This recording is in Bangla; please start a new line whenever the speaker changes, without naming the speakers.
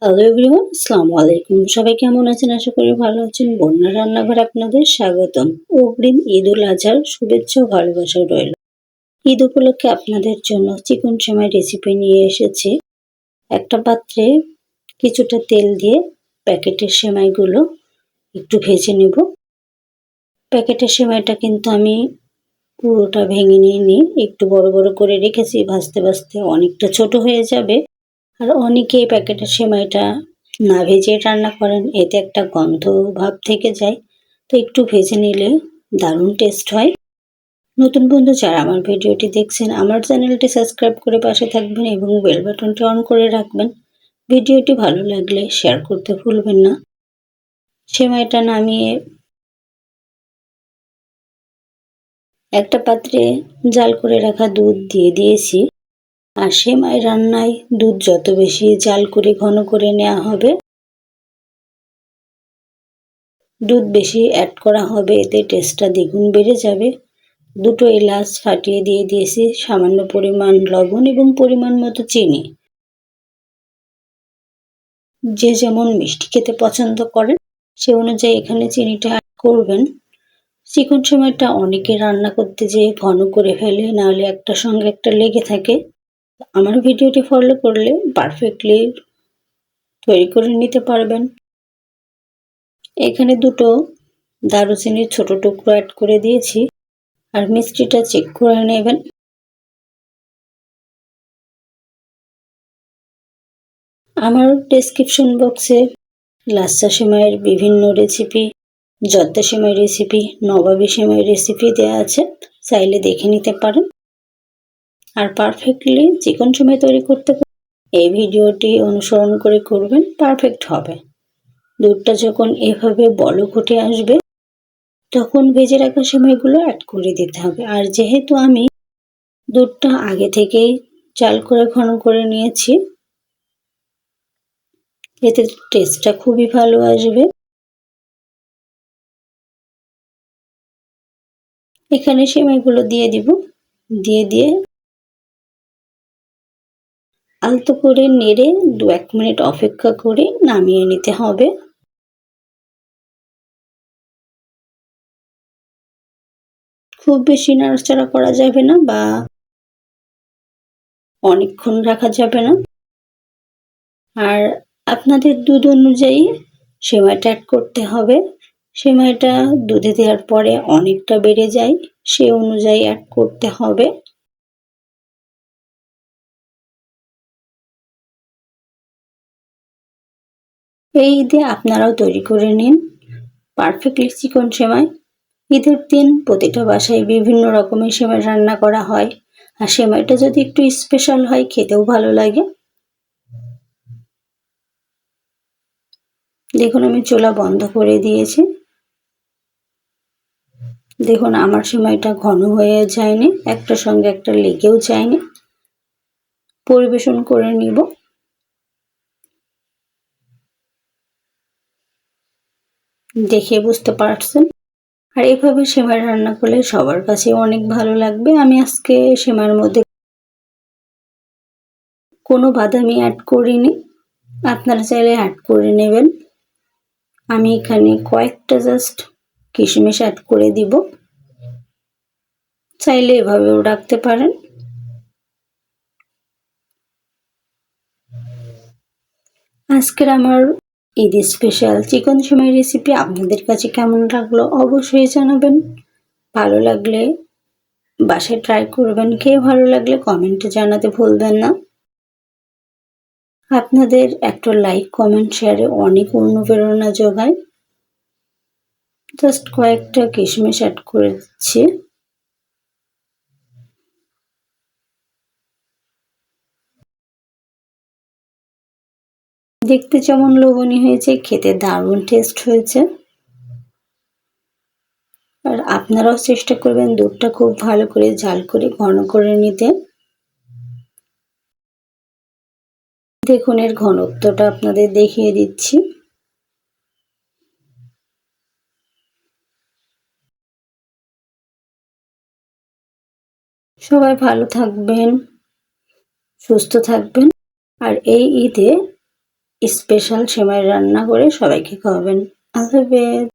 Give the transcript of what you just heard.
হ্যালো এভরিওয়ান, আসসালামু আলাইকুম। সবাই কেমন আছেন? আশা করি ভালো আছেন। বন্যা রান্নাঘরে আপনাদের স্বাগতম। অগ্রিম ঈদ উল আজহার শুভেচ্ছা ও ভালোবাসা রইল। ঈদ উপলক্ষে আপনাদের জন্য চিকন সেমাই রেসিপি নিয়ে এসেছি। একটা পাত্রে কিছুটা তেল দিয়ে প্যাকেটের সেমাইগুলো একটু ভেজে নেব। প্যাকেটের সেমাইটা কিন্তু আমি পুরোটা ভেঙে নিইনি, একটু বড় বড় করে রেখেছি। ভাজতে ভাজতে অনেকটা ছোট হয়ে যাবে। আর অনেকেই প্যাকেটের সেমাইটা না ভেজে রান্না করেন, এতে একটা গন্ধ ভাব থেকে যায়। তো একটু ভেজে নিলে দারুণ টেস্ট হয়। নতুন বন্ধু যারা আমার ভিডিওটি দেখছেন, আমার চ্যানেলটি সাবস্ক্রাইব করে পাশে থাকবেন এবং বেল বাটনটি অন করে রাখবেন। ভিডিওটি ভালো লাগলে শেয়ার করতে ভুলবেন না। সেমাইটা নামিয়ে একটা পাত্রে জাল করে রাখা দুধ দিয়ে দিয়েছি। আর সেমাই রান্নায় দুধ যত বেশি জাল করে ঘন করে নেওয়া হবে, দুধ বেশি অ্যাড করা হবে, এতে টেস্টটা দ্বিগুণ বেড়ে যাবে। দুটো এলাচ ফাটিয়ে দিয়ে দিয়েছি, সামান্য পরিমাণ লবণ এবং পরিমাণ মতো চিনি। যে যেমন মিষ্টি খেতে পছন্দ করেন সে অনুযায়ী এখানে চিনিটা অ্যাড করবেন। চিকন সেমাইটা অনেকে রান্না করতে যেয়ে ঘন করে ফেলে, নাহলে একটার সঙ্গে একটা লেগে থাকে। আমার ভিডিওটি ফলো করলে পারফেক্টলি তৈরি করে নিতে পারবেন। এখানে দুটো দারুচিনির ছোট টুকরো অ্যাড করে দিয়েছি। আর মিষ্টিটা চেক করে নেবেন। আমার ডেসক্রিপশন বক্সে লাচ্ছা সেমাইয়ের বিভিন্ন রেসিপি, জর্দা সেমাই রেসিপি, নবাবী সেমাই রেসিপি দেওয়া আছে, চাইলে দেখে নিতে পারেন। আর পারফেক্টলি চিকন সেমাই তৈরি করতে এই ভিডিওটি অনুসরণ করে করবেন, পারফেক্ট হবে। দুধটা যখন এভাবে বলক উঠে আসবে তখন ভেজে রাখা সেমাইগুলো অ্যাড করে দিতে হবে। আর যেহেতু আমি দুধটা আগে থেকেই চাল করে ঘন করে নিয়েছি, এতে টেস্টটা খুবই ভালো আসবে। এখানে সেমাইগুলো দিয়ে দিব, দিয়ে আলতো করে নেড়ে 2-1 মিনিট অপেক্ষা করে নামিয়ে নিতে হবে। খুব বেশি নাড়াচাড়া করা যাবে না বা অনেকক্ষণ রাখা যাবে না। আর আপনাদের দুধ অনুযায়ী সেমাইটা অ্যাড করতে হবে। সেমাইটা দুধে দেওয়ার পরে অনেকটা বেড়ে যায়, সে অনুযায়ী অ্যাড করতে হবে। এই ঈদে আপনারাও তৈরি করে নিন পারফেক্টলি চিকন সেমাই। ঈদের দিন প্রতিটা বাসায় বিভিন্ন রকমের সেমাই রান্না করা হয়। আর সেমাইটা যদি একটু স্পেশাল হয়, খেতেও ভালো লাগে। দেখুন আমি চুলা বন্ধ করে দিয়েছি। দেখুন আমার সেমাইটা ঘন হয়ে যায়নি, একটার সঙ্গে একটা লেগেও যায়নি। পরিবেশন করে নিব। দেখে বুঝতে পারছেন। আর এভাবে সেমাই রান্না করলে সবার কাছে অনেক ভালো লাগবে। আমি আজকে সেমাইয়ের মধ্যে কোনো বাদামি অ্যাড করিনি, আপনারা চাইলে অ্যাড করে নেবেন। আমি এখানে কয়েকটা জাস্ট কিশমিশ অ্যাড করে দিব, চাইলে এভাবেও রাখতে পারেন। আজকের আমার ঈদ স্পেশাল চিকন সেমাই রেসিপি আপনাদের কাছে কেমন লাগলো অবশ্যই জানাবেন। ভালো লাগলে বাসায় ট্রাই করবেন, খেয়ে ভালো লাগলে কমেন্টে জানাতে ভুলবেন না। আপনাদের একটা লাইক, কমেন্ট, শেয়ারে অনেক অনুপ্রেরণা যোগায়। জাস্ট কয়েকটা কিশমিশ অ্যাড করে দিচ্ছি। দেখতে যেমন লোভনীয় হয়েছে, খেতে দারুণ টেস্ট হয়েছে। আর আপনারাও চেষ্টা করবেন দুধটা খুব ভালো করে জাল করে ঘন করে নিতে। দেখুন এর ঘনত্বটা আপনাদের দেখিয়ে দিচ্ছি। সবাই ভালো থাকবেন, সুস্থ থাকবেন। আর এই ঈদে স্পেশাল সেমাই রান্না করে সবাইকে খাওয়াবেন। আল্লাহ হাফেজ।